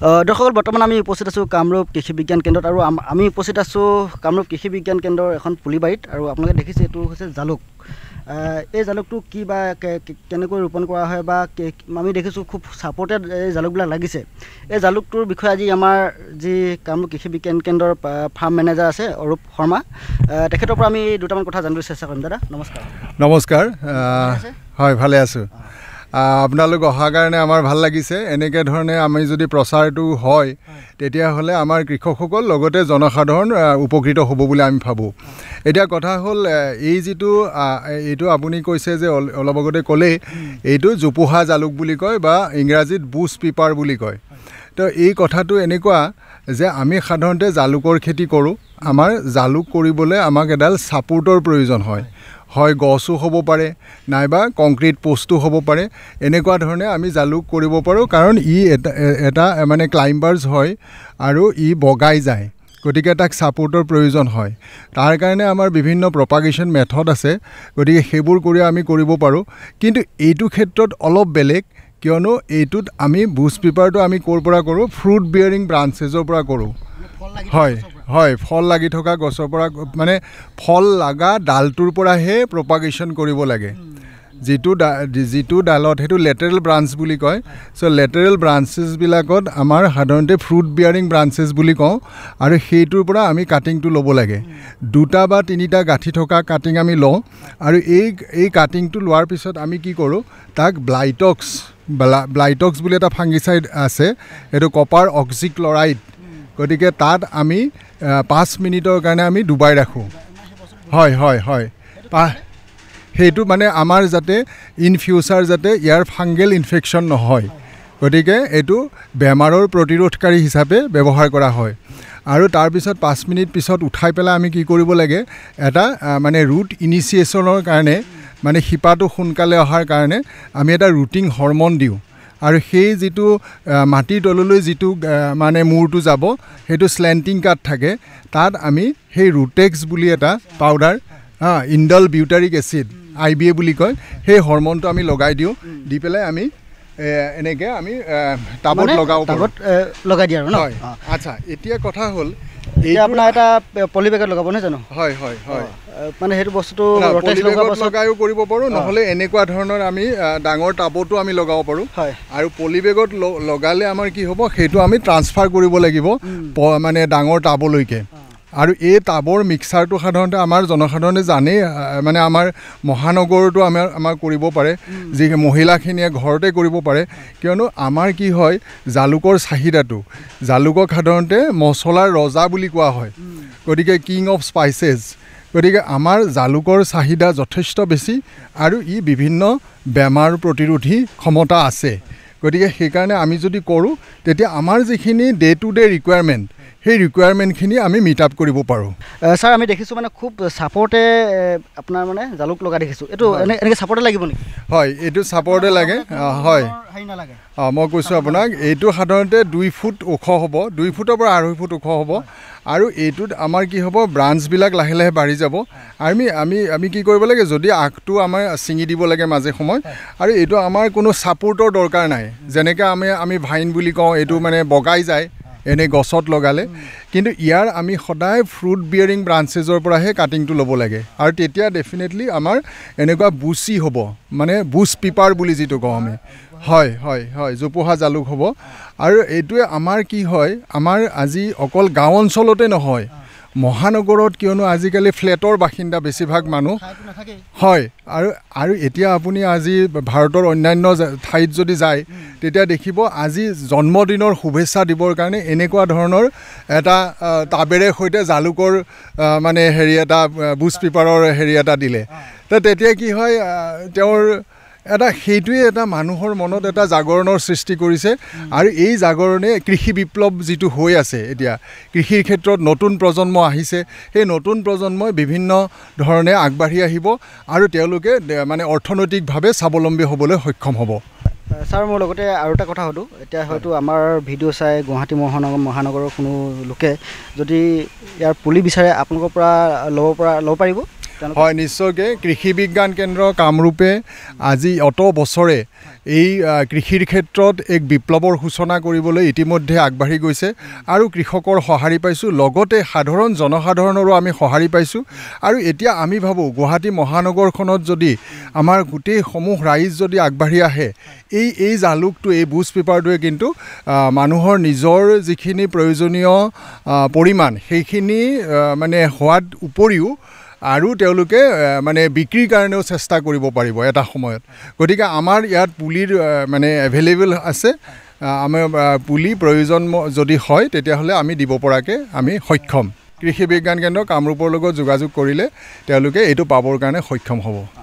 দৰ্শক বৰ্তমান আমি উপস্থিত আছোঁ কামৰূপ কৃষি বিজ্ঞান কেন্দ্ৰত আৰু আমি উপস্থিত আছোঁ কামৰূপ কৃষি বিজ্ঞান কেন্দ্ৰৰ এখন পুলিবাৰীত আৰু আপোনালোকে দেখিছে এইটো হৈছে জালুক। এই জালুকটো কি বা কেনেকৈ ৰোপণ কৰা হয় বা আমি দেখিছোঁ খুব ছাপোৰ্টেড এই জালুকবিলাক লাগিছে। এই জালুকটোৰ বিষয়ে আজি আমাৰ যি কামৰূপ কৃষি বিজ্ঞান কেন্দ্ৰৰ ফাৰ্ম মেনেজাৰ আছে অৰূপ শৰ্মা, তেখেতৰ পৰা আমি দুটামান কথা জানিবলৈ চেষ্টা কৰিম। দাদা নমস্কাৰ। নমস্কাৰ। হয়, ভালে আছোঁ। আপোনালোক অহাৰ কাৰণে আমাৰ ভাল লাগিছে। এনেকৈ ধৰণে আমি যদি প্ৰচাৰটো হয় তেতিয়াহ'লে আমাৰ কৃষকসকল লগতে জনসাধাৰণ উপকৃত হ'ব বুলি আমি ভাবোঁ। এতিয়া কথা হ'ল এইটো আপুনি কৈছে যে অলপ আগতে ক'লেই এইটো জোপোহা জালুক বুলি কয় বা ইংৰাজীত বুছ পিপাৰ বুলি কয়। তো এই কথাটো এনেকুৱা যে আমি সাধাৰণতে জালুকৰ খেতি কৰোঁ। আমাৰ জালুক কৰিবলৈ আমাক এডাল ছাপোৰ্টৰ প্ৰয়োজন হয় গছো হ'ব পাৰে নাইবা কংক্ৰিট পোষ্টো হ'ব পাৰে। এনেকুৱা ধৰণে আমি জালুক কৰিব পাৰোঁ, কাৰণ ই এটা মানে ক্লাইম্বাৰ্ছ হয় আৰু ই বগাই যায়, গতিকে তাক ছাপোৰ্টৰ প্ৰয়োজন হয়। তাৰ কাৰণে আমাৰ বিভিন্ন প্ৰপাগেশ্যন মেথড আছে, গতিকে সেইবোৰ কৰি আমি কৰিব পাৰোঁ। কিন্তু এইটো ক্ষেত্ৰত অলপ বেলেগ, কিয়নো এইটোত আমি বুছ পিপাৰটো আমি ক'ৰ পৰা কৰোঁ, ফ্ৰুট বিয়াৰিং ব্ৰাঞ্চেছৰ পৰা কৰোঁ। হয়, ফল লাগি থকা গছৰ পৰা, মানে ফল লগা ডালটোৰ পৰাহে প্ৰপাগেশ্যন কৰিব লাগে। যিটো ডালত সেইটো লেটাৰেল ব্ৰাঞ্চ বুলি কয়। চ' লেটাৰেল ব্ৰাঞ্চেছবিলাকত আমাৰ সাধাৰণতে ফ্ৰুট বিয়াৰিং ব্ৰাঞ্চেছ বুলি কওঁ, আৰু সেইটোৰ পৰা আমি কাটিংটো ল'ব লাগে। 2টা বা 3টা গাঁঠি থকা কাটিং আমি লওঁ, আৰু এই কাটিংটো লোৱাৰ পিছত আমি কি কৰোঁ, তাক ব্লাইটক্স বুলি এটা ফাংগিচাইড আছে, এইটো কপাৰ অক্সিক্লৰাইড। গতিকে তাত আমি 5 মিনিটৰ কাৰণে আমি ডুবাই ৰাখোঁ। হয়। সেইটো মানে আমাৰ যাতে ইন ফিউচাৰ যাতে ইয়াৰ ফাংগেল ইনফেকশ্যন নহয়, গতিকে এইটো বেমাৰৰ প্ৰতিৰোধকাৰী হিচাপে ব্যৱহাৰ কৰা হয়। আৰু তাৰপিছত 5 মিনিট পিছত উঠাই পেলাই আমি কি কৰিব লাগে, এটা মানে ৰুট ইনিচিয়েশ্যনৰ কাৰণে, মানে শিপাটো সোনকালে অহাৰ কাৰণে আমি এটা ৰুটিং হৰমন দিওঁ। আৰু সেই যিটো মাটিৰ তললৈ যিটো মানে মূৰটো যাব, সেইটো স্লেণ্টিং কাট থাকে, তাত আমি সেই ৰুটেক্স বুলি এটা পাউডাৰ, ইণ্ডল বিউটাৰিক এচিড IBA বুলি কয়, সেই হৰমনটো আমি লগাই দিওঁ। দি পেলাই আমি এনেকৈ আমি টাবত লগাই দিয়ে আৰু ন। হয়, আচ্ছা। এতিয়া কথা হ'ল আপোনাৰ এটা পলিবেগত লগাব নহয় জানো? হয়, মানে সেইটো বস্তুটো লগায়ো কৰিব পাৰোঁ, নহ'লে এনেকুৱা ধৰণৰ আমি ডাঙৰ টাবতো আমি লগাব পাৰোঁ। আৰু পলিবেগত লগালে আমাৰ কি হ'ব, সেইটো আমি ট্ৰান্সফাৰ কৰিব লাগিব মানে ডাঙৰ টাবলৈকে। আৰু এই টাবৰ মিক্সাৰটো সাধাৰণতে আমাৰ জনসাধাৰণে জানেই, মানে আমাৰ মহানগৰতো আমাৰ কৰিব পাৰে, যি মহিলাখিনিয়ে ঘৰতে কৰিব পাৰে। কিয়নো আমাৰ কি হয়, জালুকৰ চাহিদাটো, জালুকক সাধাৰণতে মছলাৰ ৰজা বুলি কোৱা হয়, গতিকে কিং অফ স্পাইচেছ। গতিকে আমাৰ জালুকৰ চাহিদা যথেষ্ট বেছি, আৰু ই বিভিন্ন বেমাৰ প্ৰতিৰোধী ক্ষমতা আছে। গতিকে সেইকাৰণে আমি যদি কৰোঁ, তেতিয়া আমাৰ যিখিনি ডে টু ডে ৰিকুৱাৰমেণ্ট, সেই ৰিকুৱাৰমেণ্টখিনি আমি মিট আপ কৰিব পাৰোঁ। ছাৰ, আমি দেখিছোঁ মানে খুব ছাপৰ্টে আপোনাৰ মানে জালুক লগা দেখিছোঁ। এইটো এনেকৈ ছাপৰ্টে লাগিব নেকি? হয়, এইটো ছাপৰ্টে লাগে। হয়, মই কৈছোঁ আপোনাক, এইটো সাধাৰণতে 2 ফুট ওখ হ'ব, 2 ফুটৰ পৰা 2.5 ফুট ওখ হ'ব। আৰু এইটোত আমাৰ কি হ'ব, ব্ৰাঞ্চবিলাক লাহে লাহে বাঢ়ি যাব। আমি কি কৰিব লাগে, যদি আগটো আমাৰ ছিঙি দিব লাগে মাজে সময়। আৰু এইটো আমাৰ কোনো ছাপোৰ্টৰ দৰকাৰ নাই, যেনেকৈ আমি ভাইন বুলি কওঁ, এইটো মানে বগাই যায় এনেই গছত লগালে। কিন্তু ইয়াৰ আমি সদায় ফ্ৰুট বিয়াৰিং ব্ৰাঞ্চেছৰ পৰাহে কাটিংটো ল'ব লাগে, আৰু তেতিয়া ডেফিনেটলি আমাৰ এনেকুৱা বুচি হ'ব, মানে বুছ পিপাৰ বুলি যিটো কওঁ আমি। হয়, জোপোহা জালুক হ'ব। আৰু এইটোৱে আমাৰ কি হয়, আমাৰ আজি অকল গাঁও অঞ্চলতে নহয়, মহানগৰত, কিয়নো আজিকালি ফ্লেটৰ বাসিন্দা বেছিভাগ মানুহ। হয়, আৰু এতিয়া আপুনি আজি ভাৰতৰ অন্যান্য ঠাইত যদি যায়, তেতিয়া দেখিব আজি জন্মদিনৰ শুভেচ্ছা দিবৰ কাৰণে এনেকুৱা ধৰণৰ এটা টাবেৰে সৈতে জালুকৰ মানে এটা বুছ পিপাৰৰ এটা দিলে। তেতিয়া কি হয়, তেওঁৰ সেইটোৱে এটা মানুহৰ মনত এটা জাগৰণৰ সৃষ্টি কৰিছে। আৰু এই জাগৰণে কৃষি বিপ্লৱ যিটো হৈ আছে এতিয়া, কৃষিৰ ক্ষেত্ৰত নতুন প্ৰজন্ম আহিছে, সেই নতুন প্ৰজন্মই বিভিন্ন ধৰণে আগবাঢ়ি আহিব, আৰু তেওঁলোকে মানে অৰ্থনৈতিকভাৱে স্বাৱলম্বী হ'বলৈ সক্ষম হ'ব। ছাৰ, মোৰ লগতে আৰু এটা কথা সুধোঁ। এতিয়া হয়তো আমাৰ ভিডিঅ' চাই গুৱাহাটী মহানগৰৰ কোনো লোকে যদি ইয়াৰ পুলি বিচাৰে, আপোনালোকৰ পৰা ল'ব পাৰিব? হয়, নিশ্চয়কৈ। কৃষি বিজ্ঞান কেন্দ্ৰ কামৰূপে আজি অত বছৰে এই কৃষিৰ ক্ষেত্ৰত এক বিপ্লৱৰ সূচনা কৰিবলৈ ইতিমধ্যে আগবাঢ়ি গৈছে আৰু কৃষকৰ সঁহাৰি পাইছোঁ, লগতে সাধাৰণ জনসাধাৰণৰো আমি সঁহাৰি পাইছোঁ। আৰু এতিয়া আমি ভাবোঁ গুৱাহাটী মহানগৰখনত যদি আমাৰ গোটেই সমূহ ৰাইজ যদি আগবাঢ়ি আহে, এই জালুকটো, এই বুছ পেপাৰটোৱে কিন্তু মানুহৰ নিজৰ যিখিনি প্ৰয়োজনীয় পৰিমাণ সেইখিনি মানে হোৱাৰ উপৰিও আৰু তেওঁলোকে মানে বিক্ৰীৰ কাৰণেও চেষ্টা কৰিব পাৰিব এটা সময়ত। গতিকে আমাৰ ইয়াত পুলিৰ মানে এভেইলেবল আছে। আমাৰ পুলি প্ৰয়োজন যদি হয় তেতিয়াহ'লে আমি দিব পৰাকৈ আমি সক্ষম। কৃষি বিজ্ঞান কেন্দ্ৰ কামৰূপৰ লগত যোগাযোগ কৰিলে তেওঁলোকে এইটো পাবৰ কাৰণে সক্ষম হ'ব।